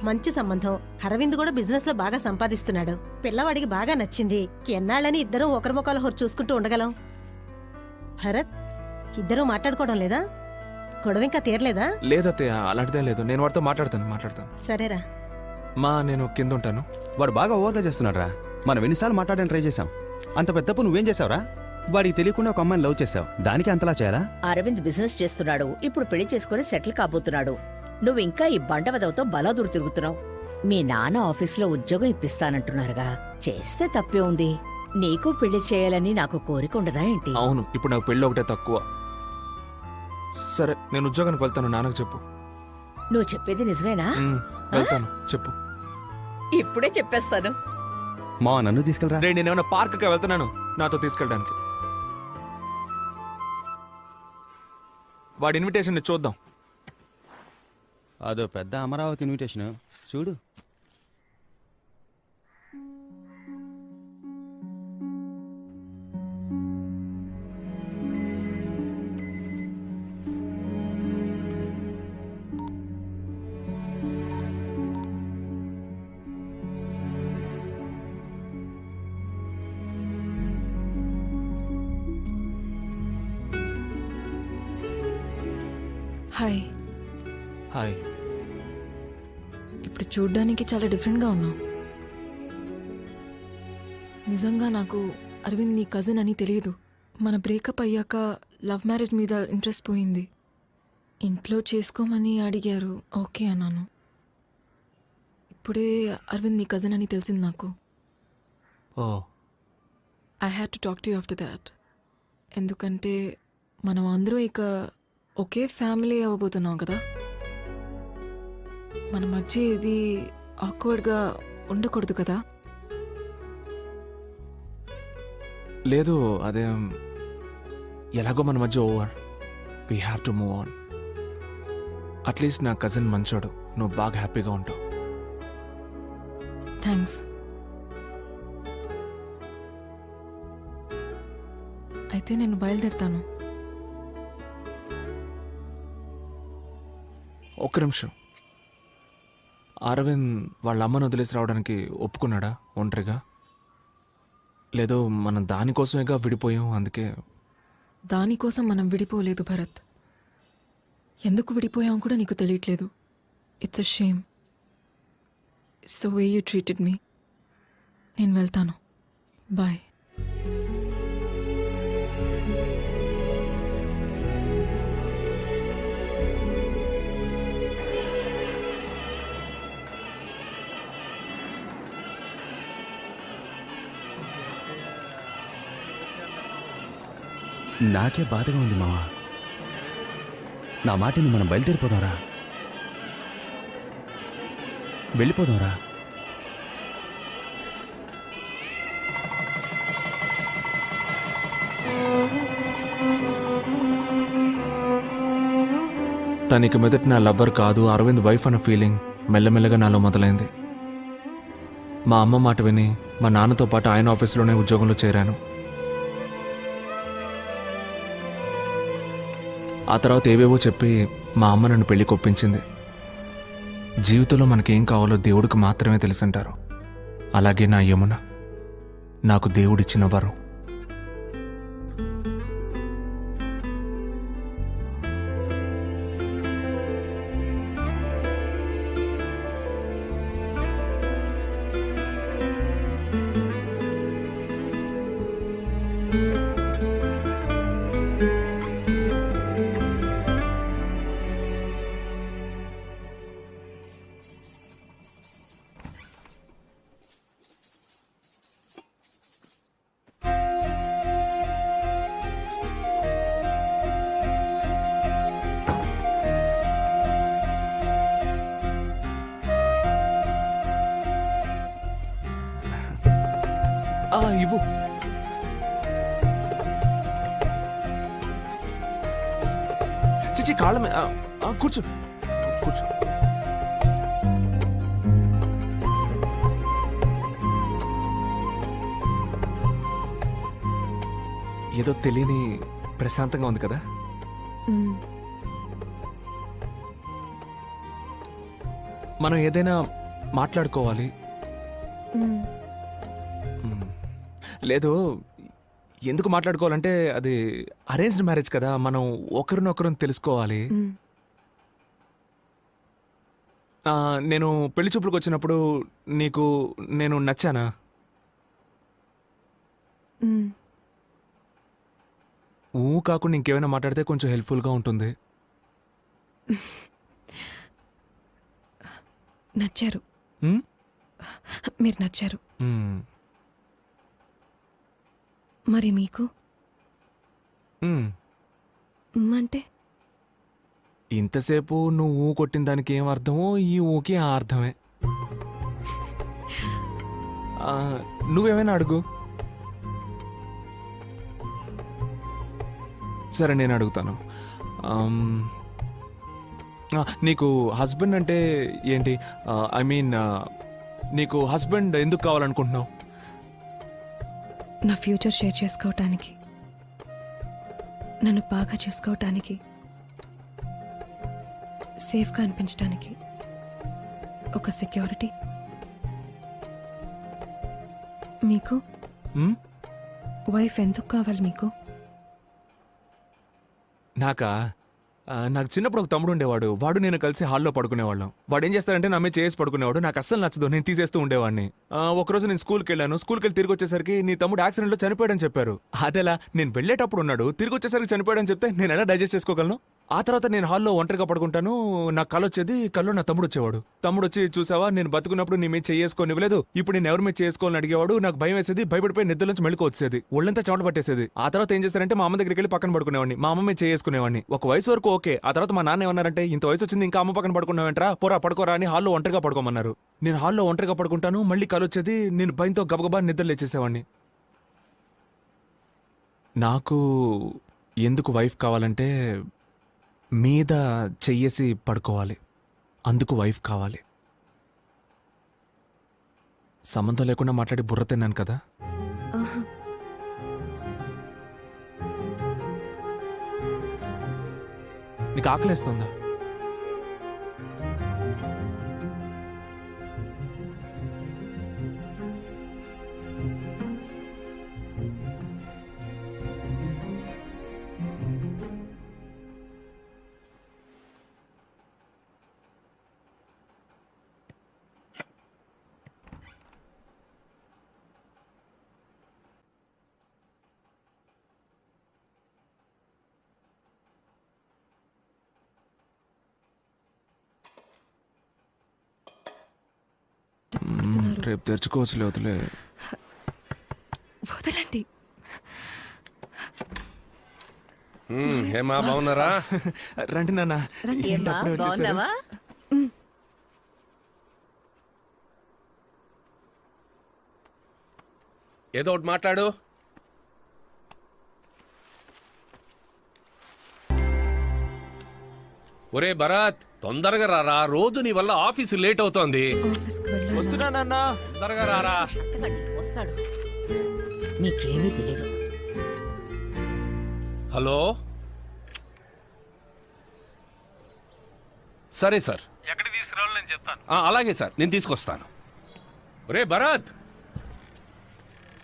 మంచి సంబంధం. అరవింద్ కూడా బిజినెస్ లో బాగా సంపాదిస్తున్నాడు. పిల్లవాడికి బాగా నచ్చింది. ఎన్నాళ్ళని ఇద్దరం ఒకరి ముఖాలు హోరు చూసుకుంటూ ఉండగలం? భరత్, ఇద్దరూ మాట్లాడుకోవడం లేదా? గొడవ ఇంకా తీరలేదా? లేదత్తయ్య, అలాంటిదే లేదు. నేను వాడితో మాట్లాడతాను. సరేరా. నేను కింద ఉంటాను. వాడు బాగా ఓవర్గా చేస్తున్నాడు రా. మనం ఎన్నిసార్లు మాట్లాడడానికి ట్రై చేశాం. అంత పెద్ద తప్పు నువ్వేం చేసావురా? వాడికి తెలియకుండా ఒక అమ్మాయిని లవ్ చేసావు. దానికి అంతలా చేయాలా? అరవింద్ బిజినెస్ చేస్తున్నాడు. ఇప్పుడు పెళ్లి చేసుకుని సెటిల్ కాబోతున్నాడు. నువ్వింకా ఈ బండవదవతో బలాదూరు తిరుగుతున్నావు. మీ నాన్న ఆఫీసులో ఉద్యోగం ఇప్పిస్తానంటున్నారుగా, చేస్తే తప్పే ఉంది. నీకు పెళ్లి చేయాలని నాకు కోరిక ఉండదా ఏంటి? అవును, ఇప్పుడు నాకు పెళ్ళి ఒకటే తక్కువ. సరే, నేను ఉద్యోగానికి వెళ్తాను. నాన్నకు చెప్పు. నువ్వు చెప్పేది నిజమేనా? వెళ్తాను, చెప్పు. ఇప్పుడే చెప్పేస్తాను. మా నన్ను తీసుకెళ్ళరా. రే, నేనేమన్నా పార్క్కి వెళ్తున్నాను నాతో తీసుకెళ్ళడానికి. వాడి ఇన్విటేషన్ చూద్దాం. అదో పెద్ద అమరావతి ఇన్విటేషన్ చూడు. హాయ్. హాయ్. ఇప్పుడు చూడ్డానికి చాలా డిఫరెంట్గా ఉన్నావు. నిజంగా నాకు అరవింద్ నీ కజిన్ అని తెలియదు. మన బ్రేకప్ అయ్యాక లవ్ మ్యారేజ్ మీద ఇంట్రెస్ట్ పోయింది. ఇంట్లో చేసుకోమని అడిగారు, ఓకే అన్నాను. ఇప్పుడే అరవింద్ నీ కజిన్ అని తెలిసింది నాకు. Oh, I had to talk to you after that. ఎందుకంటే మనం అందరూ ఇక ఒకే ఫ్యామిలీ అవ్వబోతున్నాం కదా. మన మధ్య ఇది ఆక్వర్డ్గా ఉండకూడదు కదా. లేదు, అదేం ఎలాగో మన మధ్య over. We have to move on. At least నా కజిన్ మంచోడు, నువ్వు బాగా హ్యాపీగా ఉంటావు. థ్యాంక్స్. అయితే నేను బయలుదేరుతాను. ఒక్క నిమిషం. అరవింద్ వాళ్ళ అమ్మను వదిలేసి రావడానికి ఒప్పుకున్నాడా ఒంటరిగా? లేదో మనం దానికోసమేగా విడిపోయాం, అందుకే. దానికోసం మనం విడిపోలేదు భరత్. ఎందుకు విడిపోయాం కూడా నీకు తెలియట్లేదు. It's a shame. It's the way you treated me. నేను వెళ్తాను. బాయ్. నాకే బాధగా ఉంది మావా. నా మాటని మనం బయలుదేరిపోదాంరా. వెళ్ళిపోదాంరా. తనకి మొదటి నా లవ్వర్ కాదు, అరవింద్ వైఫ్ అన్న ఫీలింగ్ మెల్లమెల్లగా నాలో మొదలైంది. మా అమ్మ మాట విని మా నాన్నతో పాటు ఆయన ఆఫీసులోనే ఉద్యోగంలో చేరాను. ఆ తర్వాత ఏవేవో చెప్పి మా అమ్మ నన్ను పెళ్లి కొప్పించింది. జీవితంలో మనకేం కావాలో దేవుడికి మాత్రమే తెలుసంటారు. అలాగే నా యమున నాకు దేవుడిచ్చిన వరం. ఇవ్వు. చిచి కాళ్ళ మీద కూర్చో కూర్చో. ఏదో తెలియని ప్రశాంతంగా ఉంది కదా. మనం ఏదైనా మాట్లాడుకోవాలి. మ్మ్. మ్మ్. లేదు, ఎందుకు మాట్లాడుకోవాలంటే అది అరేంజ్డ్ మ్యారేజ్ కదా, మనం ఒకరినొకరు తెలుసుకోవాలి. మ్మ్. నేను పెళ్లి చూపులకు వచ్చినప్పుడు నీకు నేను నచ్చానా? మ్మ్. కాకుండా ఇంకేమైనా మాట్లాడితే కొంచెం హెల్ప్ఫుల్గా ఉంటుంది. నచ్చారు. మ్మ్? మీరు నచ్చారు. మ్మ్. మరి మీకు మ్మ్. అంటే ఇంతసేపు నువ్వు కొట్టిన దానికి ఏం అర్థమో ఈ ఊకి ఆ అర్థమే. నువ్వేమైనా అడుగు. సరే, నేను అడుగుతాను. నీకు హస్బెండ్ అంటే ఏంటి? ఐ మీన్, నీకు హస్బెండ్ ఎందుకు కావాలనుకుంటున్నావు? నా ఫ్యూచర్ షేర్ చేసుకోవటానికి, నన్ను బాగా చూసుకోవటానికి, సేఫ్గా అనిపించడానికి, ఒక సెక్యూరిటీ. మీకు మ్మ్? వైఫ్ ఎందుకు కావాలి మీకు? నాకు చిన్నప్పుడు ఒక తమ్ముడు ఉండేవాడు. వాడు నేను కలిసి హాల్లో పడుకునేవాళ్ళం. వాడు ఏం చేస్తాడంటే నా మీద చేసి పడుకునేవాడు. నాకు అస్సలు నచ్చదు, నేను తీసేస్తూ ఉండేవాడిని. ఒకరోజు నేను స్కూల్కి వెళ్ళాను. స్కూల్కి వెళ్ళి తిరిగి వచ్చేసరికి నీ తమ్ముడు యాక్సిడెంట్లో చనిపోయాడని చెప్పారు. అదేలా? నేను వెళ్ళేటప్పుడు ఉన్నాడు, తిరిగి వచ్చేసరికి చనిపోయాడని చెప్తే నేను ఎలా డైజెస్ట్ చేసుకోగలను? ఆ తర్వాత నేను హాల్లో ఒంటరిగా పడుకుంటాను. నాకు కళ్ళు వచ్చేది. కల్లో నా తమ్ముడు వచ్చేవాడు. తమ్ముడు వచ్చి, చూసావా నేను బతుకున్నప్పుడు నీ మీద చేసుకోనివ్వలేదు, ఇప్పుడు నేను ఎవరి మీద చేసుకోవాలని అడిగేవాడు. నాకు భయం వేసేది, భయపడిపోయి నిద్రలోంచి మెళుకు వచ్చేది, ఒళ్ళంతా చెమట పట్టేసేది. ఆ తర్వాత ఏం చేస్తారంటే మా అమ్మ దగ్గరికి వెళ్ళి పక్కన పడుకునేవాడిని. మా అమ్మ మీద చేసుకునేవాడిని. ఒక వయసు వరకు ఓకే. ఆ తర్వాత మా నాన్న ఏమన్నారంటే, ఇంత వయసు వచ్చింది ఇంకా అమ్మ పక్కన పడుకున్నావేంట్రా, పోరా పడుకోరా అని హాల్లో ఒంటరిగా పడుకోమన్నారు. నేను హాల్లో ఒంటరిగా పడుకుంటాను, మళ్ళీ కళ్ళు వచ్చేది. నేను భయంతో గబగబా నిద్ర లేచేసేవాడిని. నాకు ఎందుకు వైఫ్ కావాలంటే, మీద చెయ్యేసి పడుకోవాలి, అందుకు వైఫ్ కావాలి. సంబంధం లేకుండా మాట్లాడి బుర్ర తిన్నాను కదా. ఆహా. నీకు ఆకలేస్తుందా? రేపు తెరుచుకోవచ్చులే, వదిలే. వదలండి. హేమా బాగున్నారా? రండి నాన్న. ఏమ్మా, అప్పుడే వచ్చేసారు. బాగున్నావా? ఏదో ఒకటి మాట్లాడు. ఒరే భరత్, తొందరగా రారా, రోజు నీ వల్ల ఆఫీసు లేట్ అవుతోంది. ఆఫీస్కి వెళ్ళాలి. వస్తున్నా నాన్న. తొందరగా రారా. అట్టగండి, వస్తాడు. నీకేమీ తెలీదు. హలో, సరే సార్, అలాగే సార్, నేను తీసుకొస్తాను. ఒరే భరత్,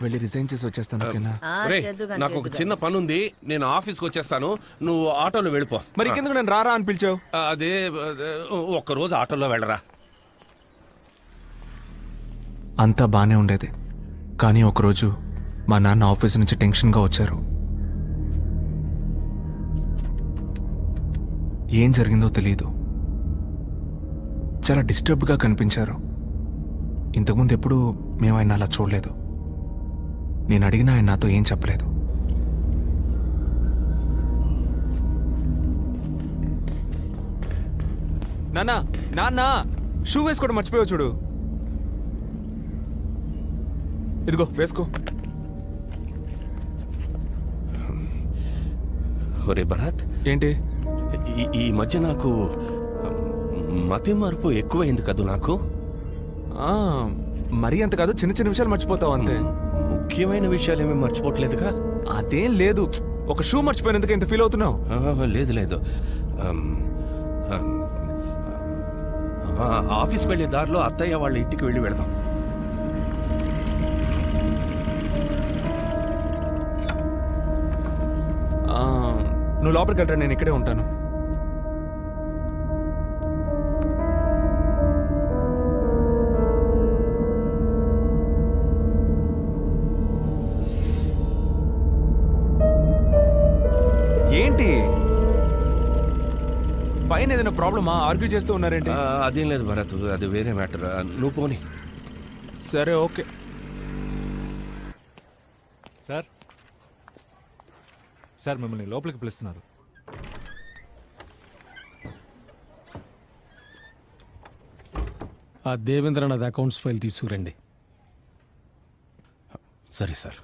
వెళ్ళి రిజైన్ చేసి వచ్చేస్తాను, ఓకేనా? ఒరే, చేద్దుగాని, నాకు ఒక చేద్దుగాని. చిన్న పని ఉంది, నేను ఆఫీస్కి వచ్చేస్తాను, నువ్వు ఆటోలో వెళ్ళిపో. మరి ఇంకెందుకు నేను రారా అని పిలిచావు? అదే ఒక్కరోజు ఆటోలో వెళ్ళరా. అంతా బానే ఉండేది, కానీ ఒకరోజు మా నాన్న ఆఫీస్ నుంచి టెన్షన్గా వచ్చారు. ఏం జరిగిందో తెలియదు. చాలా డిస్టర్బ్డ్గా కనిపించారు. ఇంతకుముందు ఎప్పుడూ మేము ఆయన అలా చూడలేదు. నేను అడిగినా ఆయన నాతో ఏం చెప్పలేదు. నాన్న, నాన్న, షూ వేసుకోవడం మర్చిపోయావు చూడు. ఇదిగో వేసుకో. ఒరే భరత్, ఏంటి? ఈ మధ్య నాకు మతి మార్పు ఎక్కువైంది కదూ. నాకు మరీ అంత కాదు, చిన్న చిన్న విషయాలు మర్చిపోతావు అంతే. ముఖ్యమైన విషయాలు ఏమీ మర్చిపోవట్లేదుగా. అదేం లేదు, ఒక షూ మర్చిపోయినందుకు ఇంత ఫీల్ అవుతున్నావు? లేదు లేదు. ఆఫీస్కి వెళ్ళే దారిలో అత్తయ్య వాళ్ళ ఇంటికి వెళ్ళి వెళదాం. ఆ, నువ్వు లోపలికి వెళ్ళరా, నేను ఇక్కడే ఉంటాను. ఏంటి పైన ఏదైనా ప్రాబ్లమా? ఆర్గ్యూ చేస్తూ ఉన్నారేంటి? అదేం లేదు భరత్, అది వేరే మ్యాటర్. నువ్వు పోనీ. సరే ఓకే. సార్ సార్ మిమ్మల్ని లోపలికి పిలుస్తున్నారు. ఆ దేవేంద్రనాథ్ అకౌంట్స్ ఫైల్ తీసుకురండి. సరే సార్.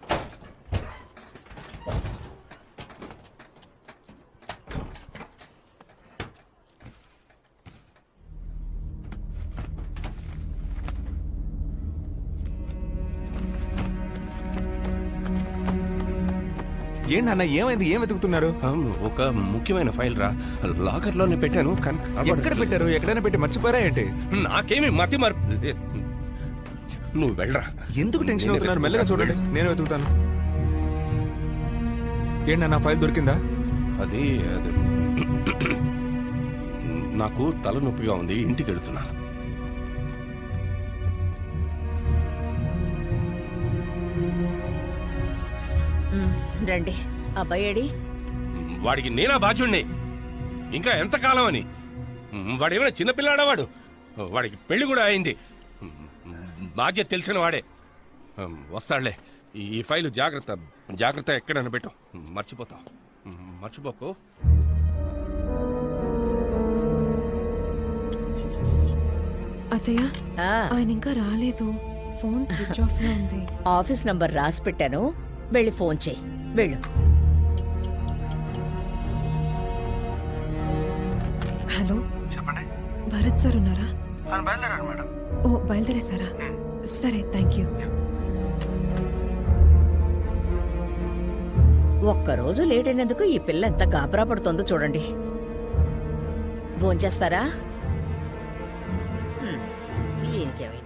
ఏంటన్నా ఏమైంది? ఏం వెతుకుతున్నారు? ఒక ముఖ్యమైన ఫైల్ రా, లాకర్లోనే పెట్టాను కానీ ఎక్కడ పెట్టారు? ఎక్కడైనా పెట్టి మర్చిపోయారా ఏంటి? నాకేమి మతి మరపు. నువ్వు వెళ్ళరా. ఎందుకు టెన్షన్ అవుతున్నారు? మెల్లగా చూడండి, నేను వెతుకుతాను. ఏంటన్నా ఫైల్ దొరికిందా? అది నాకు తలనొప్పిగా ఉంది, ఇంటికి వెళుతున్నా. రండి. అబ్బాయేడి? వాడికి నేనా బాధ్యుణ్ణి? ఇంకా ఎంతకాలం అని? వాడేమైనా చిన్నపిల్లాడా? వాడికి పెళ్లి కూడా అయింది. బాధ్యత తెలిసిన వాడే. వస్తాడులే. ఈ ఫైలు జాగ్రత్త జాగ్రత్త, ఎక్కడైనా పెట్టు, మర్చిపోతాం. మర్చిపోకు. అత్తయ్య ఆ, ఆయన ఇంకా రాలేదు. ఫోన్ స్విచ్ ఆఫ్ లో ఉంది. ఆఫీస్ నంబర్ రాసి పెట్టాను, వెళ్ళి ఫోన్ చేయి. వెళ్ళు. హలో చెప్పండి. భరత్ సార్ ఉన్నారా? బయలుదేరారు మేడం. ఓ బయలుదేరేసారా? సరే, థ్యాంక్ యూ. ఒక్కరోజు లేట్ అయినందుకు ఈ పిల్ల ఎంత గాబరా పడుతుందో చూడండి. భోంచేస్తారా? ఈయనకేమైంది?